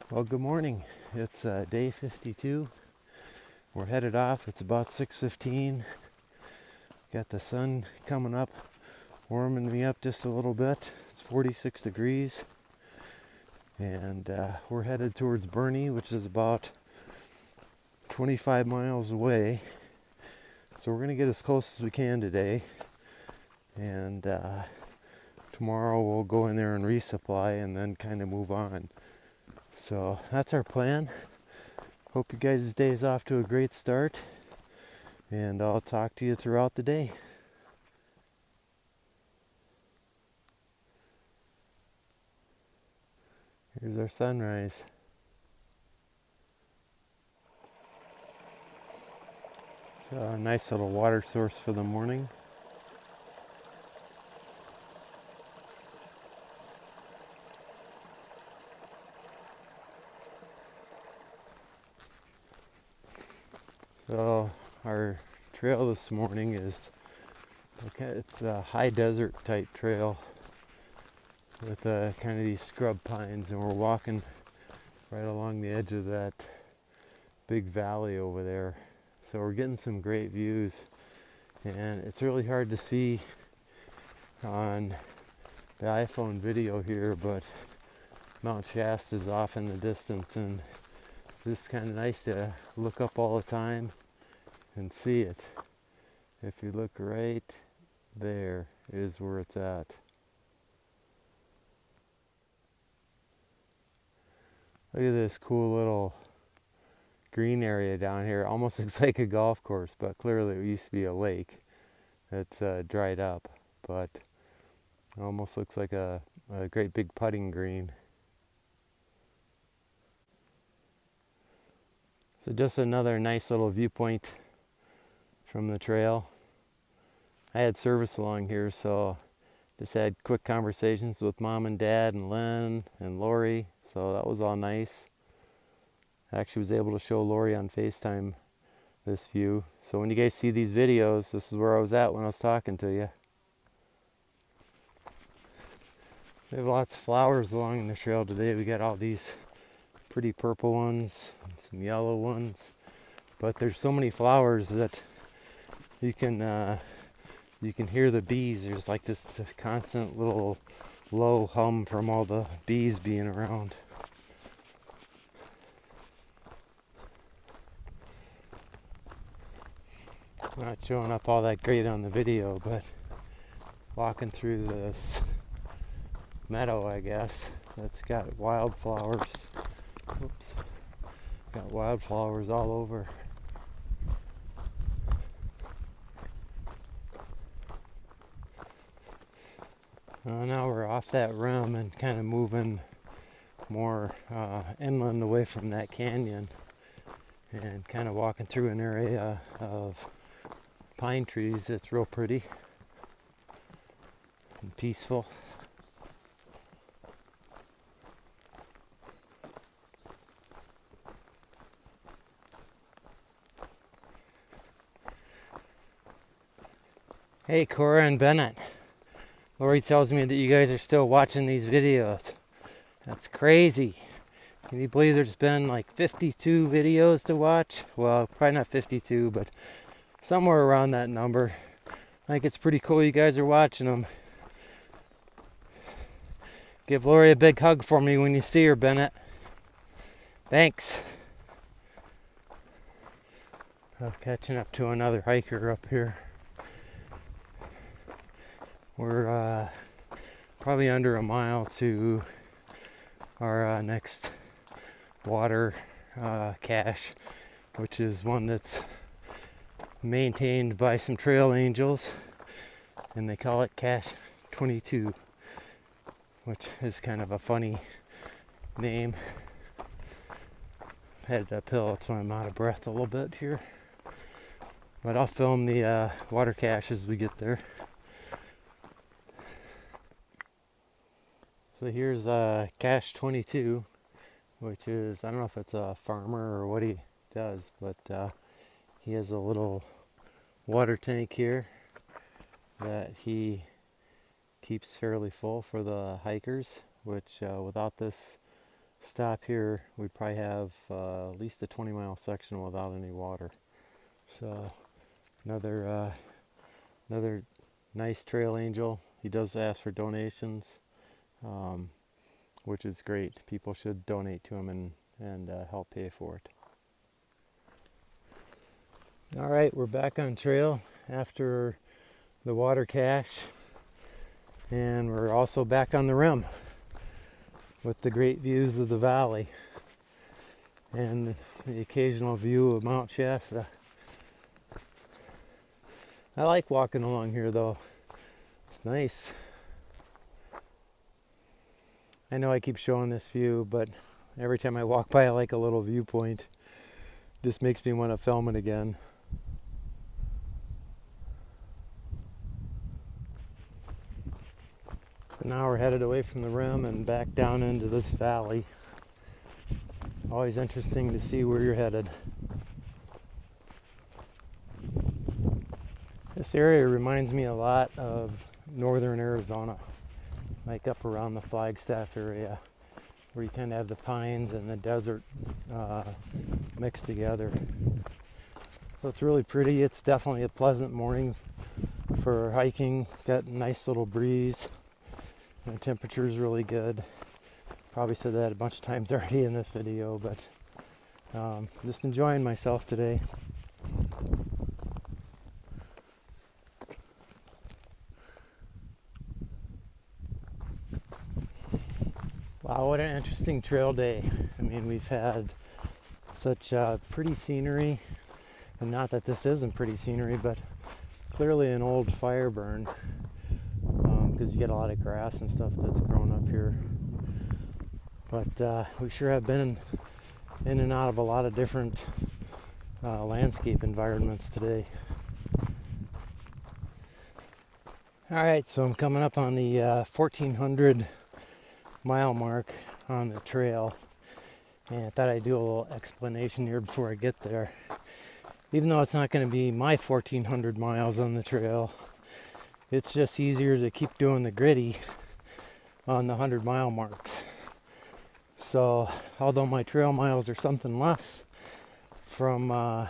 Well, good morning. It's day 52. We're headed off. It's about 6:15. Got the sun coming up, warming me up just a little bit. It's 46 degrees. And we're headed towards Bernie, which is about 25 miles away. So we're going to get as close as we can today. And tomorrow we'll go in there and resupply and then kind of move on. So that's our plan. Hope you guys' day is off to a great start, and I'll talk to you throughout the day. Here's our sunrise. So a nice little water source for the morning. So our trail this morning is, it's a high desert type trail with kind of these scrub pines, and we're walking right along the edge of that big valley over there. So we're getting some great views, and it's really hard to see on the iPhone video here, but Mount Shasta is off in the distance, and it's kind of nice to look up all the time and see it. If you look right there is where it's at. Look at this cool little green area down here. Almost looks like a golf course, but clearly it used to be a lake. It's dried up, but it almost looks like a great big putting green. So just another nice little viewpoint from the trail. I had service along here, so just had quick conversations with Mom and Dad and Len and Lori, so that was all nice. I actually was able to show Lori on FaceTime this view. So when you guys see these videos, this is where I was at when I was talking to you. We have lots of flowers along the trail today. We got all these pretty purple ones, and some yellow ones, but there's so many flowers that you can hear the bees. There's like this constant little low hum from all the bees being around. I'm not showing up all that great on the video, but walking through this meadow, I guess, that's got wildflowers. Oops. Got wildflowers all over. Now we're off that rim and kind of moving more inland away from that canyon, and kind of walking through an area of pine trees that's real pretty and peaceful. Hey, Cora and Bennett. Lori tells me that you guys are still watching these videos. That's crazy. Can you believe there's been like 52 videos to watch? Well, probably not 52, but somewhere around that number. I think it's pretty cool you guys are watching them. Give Lori a big hug for me when you see her, Bennett. Thanks. Catching up to another hiker up here. We're probably under a mile to our next water cache, which is one that's maintained by some trail angels, and they call it Cache 22, which is kind of a funny name. Headed uphill, that's why I'm out of breath a little bit here, but I'll film the water cache as we get there. So here's Cache 22, which is, I don't know if it's a farmer or what he does, but he has a little water tank here that he keeps fairly full for the hikers, which without this stop here, we'd probably have at least a 20-mile section without any water. So another nice trail angel. He does ask for donations, which is great. People should donate to him and help pay for it. All right, we're back on trail after the water cache, and we're also back on the rim with the great views of the valley and the occasional view of Mount Shasta. I like walking along here though. It's nice. I know I keep showing this view, but every time I walk by I like a little viewpoint. Just makes me want to film it again. So now we're headed away from the rim and back down into this valley. Always interesting to see where you're headed. This area reminds me a lot of northern Arizona, like up around the Flagstaff area, where you kind of have the pines and the desert mixed together. So it's really pretty. It's definitely a pleasant morning for hiking. Got a nice little breeze. And the temperature is really good. Probably said that a bunch of times already in this video, but just enjoying myself today. Wow, what an interesting trail day. I mean, we've had such pretty scenery, and not that this isn't pretty scenery, but clearly an old fire burn, because you get a lot of grass and stuff that's grown up here. But we sure have been in and out of a lot of different landscape environments today. All right, so I'm coming up on the 1400 mile mark on the trail, and I thought I'd do a little explanation here before I get there. Even though it's not going to be my 1400 miles on the trail, it's just easier to keep doing the gritty on the 100-mile marks. So although my trail miles are something less from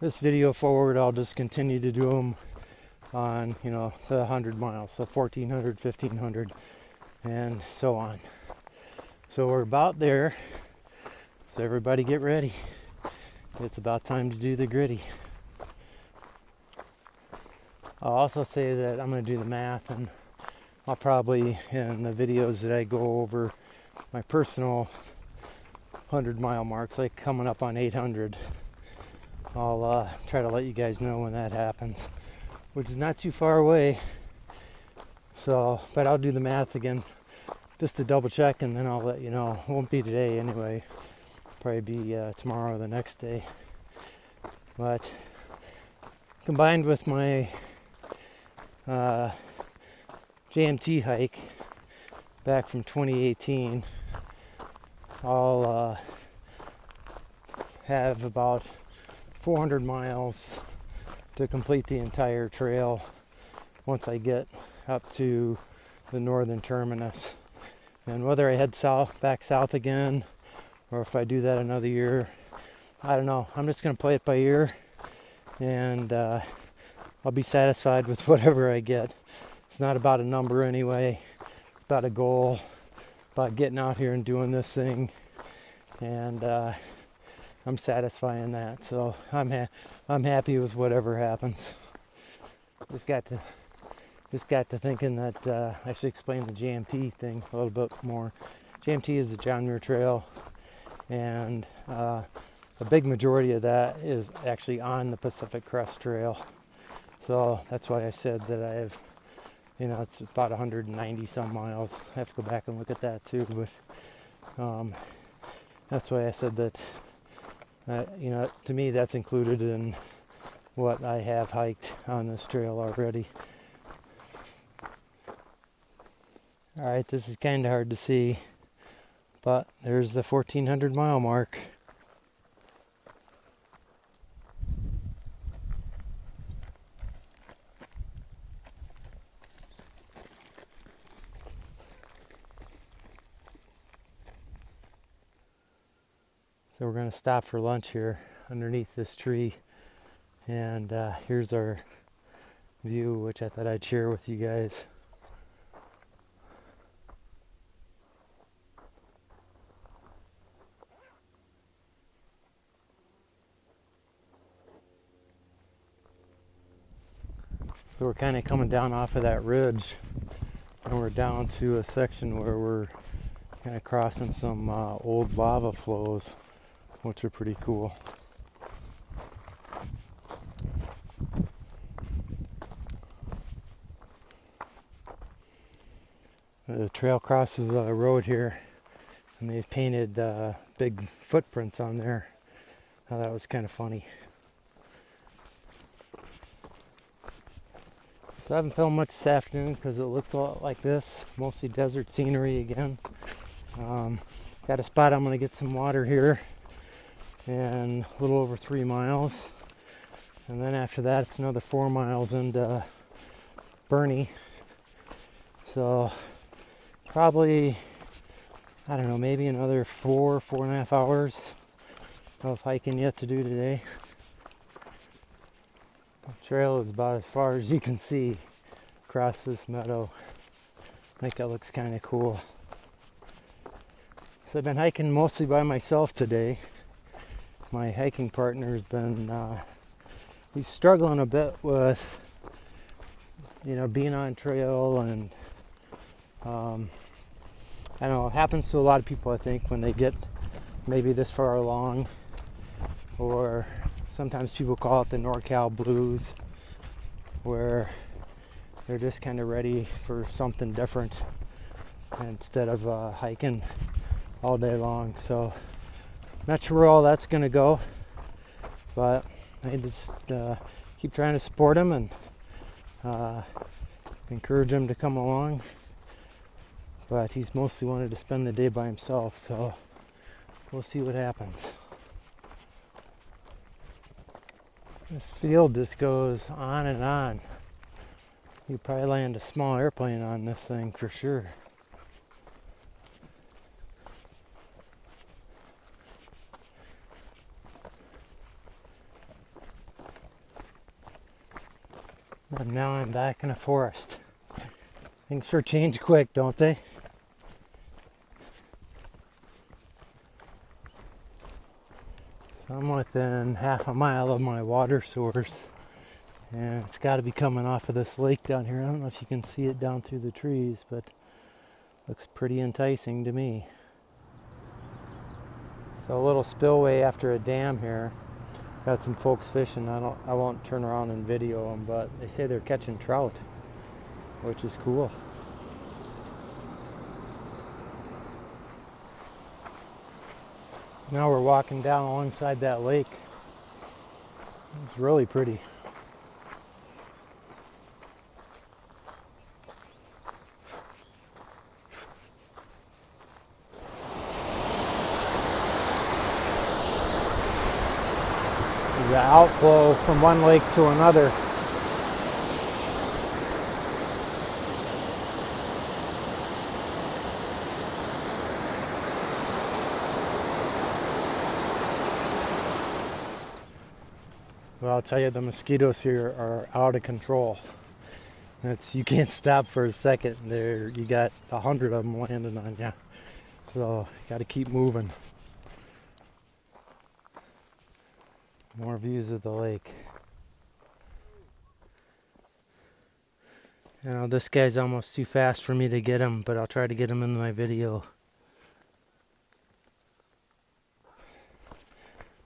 this video forward, I'll just continue to do them on, the 100 miles, so 1400, 1500, and so on. So we're about there. So everybody get ready. It's about time to do the gritty. I'll also say that I'm going to do the math, and I'll probably, in the videos that I go over my personal 100-mile marks, like coming up on 800, I'll try to let you guys know when that happens, which is not too far away. So, but I'll do the math again just to double check, and then I'll let you know. It won't be today anyway. Probably be tomorrow or the next day. But combined with my JMT hike back from 2018, I'll have about 400 miles to complete the entire trail once I get up to the northern terminus. And whether I head back south again, or if I do that another year, I don't know. I'm just going to play it by ear, and I'll be satisfied with whatever I get. It's not about a number anyway. It's about a goal, about getting out here and doing this thing, and I'm satisfying that. So I'm happy with whatever happens. Just got to thinking that I should explain the JMT thing a little bit more. JMT is the John Muir Trail, and a big majority of that is actually on the Pacific Crest Trail. So that's why I said that I have, it's about 190 some miles. I have to go back and look at that too, but that's why I said that, to me that's included in what I have hiked on this trail already. All right, this is kind of hard to see, but there's the 1400 mile mark. So we're going to stop for lunch here underneath this tree. And here's our view, which I thought I'd share with you guys. So we're kind of coming down off of that ridge, and we're down to a section where we're kind of crossing some old lava flows, which are pretty cool. The trail crosses a road here, and they've painted big footprints on there. I thought that was kind of funny. So I haven't filmed much this afternoon because it looks a lot like this, mostly desert scenery again. Got a spot I'm going to get some water here in a little over 3 miles. And then after that, it's another 4 miles into Bernie. So probably, I don't know, maybe another 4.5 hours of hiking yet to do today. The trail is about as far as you can see across this meadow. I think that looks kind of cool. So I've been hiking mostly by myself today. My hiking partner's been, he's struggling a bit with, being on trail, and I don't know, it happens to a lot of people, I think, when they get maybe this far along, or sometimes people call it the NorCal blues, where they're just kind of ready for something different instead of hiking all day long. So not sure where all that's going to go, but I just keep trying to support him and encourage him to come along. But he's mostly wanted to spend the day by himself, so we'll see what happens. This field just goes on and on. You probably land a small airplane on this thing for sure. And now I'm back in a forest. Things sure change quick, don't they? So I'm within half a mile of my water source, and it's got to be coming off of this lake down here. I don't know if you can see it down through the trees, but looks pretty enticing to me. So a little spillway after a dam here. Got some folks fishing. I won't turn around and video them, but they say they're catching trout, which is cool. Now we're walking down alongside that lake. It's really pretty. The outflow from one lake to another. Well, I'll tell you, the mosquitoes here are out of control. You can't stop for a second. You got 100 of them landing on you. So you got to keep moving. More views of the lake. This guy's almost too fast for me to get him, but I'll try to get him in my video.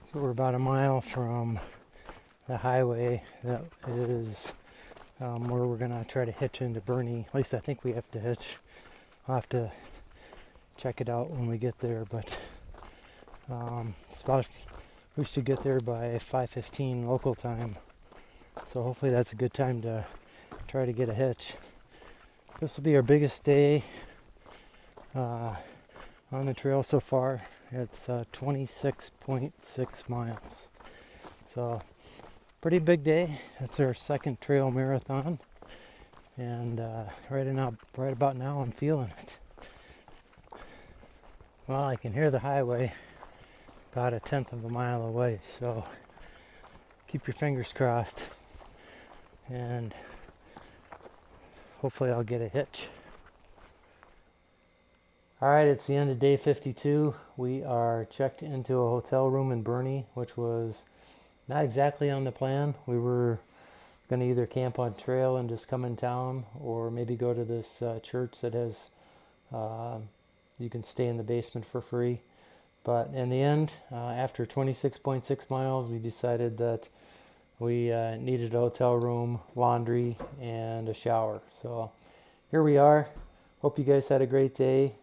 So we're about a mile from the highway that is where we're gonna try to hitch into Bernie. At least I think we have to hitch. I'll have to check it out when we get there, but we should get there by 5:15 local time. So hopefully that's a good time to try to get a hitch. This will be our biggest day on the trail so far. It's 26.6 miles. So pretty big day. It's our second trail marathon, and right about now I'm feeling it. Well, I can hear the highway about 1/10 of a mile away. So keep your fingers crossed, and hopefully I'll get a hitch. All right, it's the end of day 52. We are checked into a hotel room in Bernie, which was not exactly on the plan. We were going to either camp on trail and just come in town, or maybe go to this church that has, you can stay in the basement for free. But in the end, after 26.6 miles, we decided that we needed a hotel room, laundry, and a shower. So here we are. Hope you guys had a great day.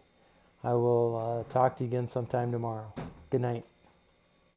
I will talk to you again sometime tomorrow. Good night.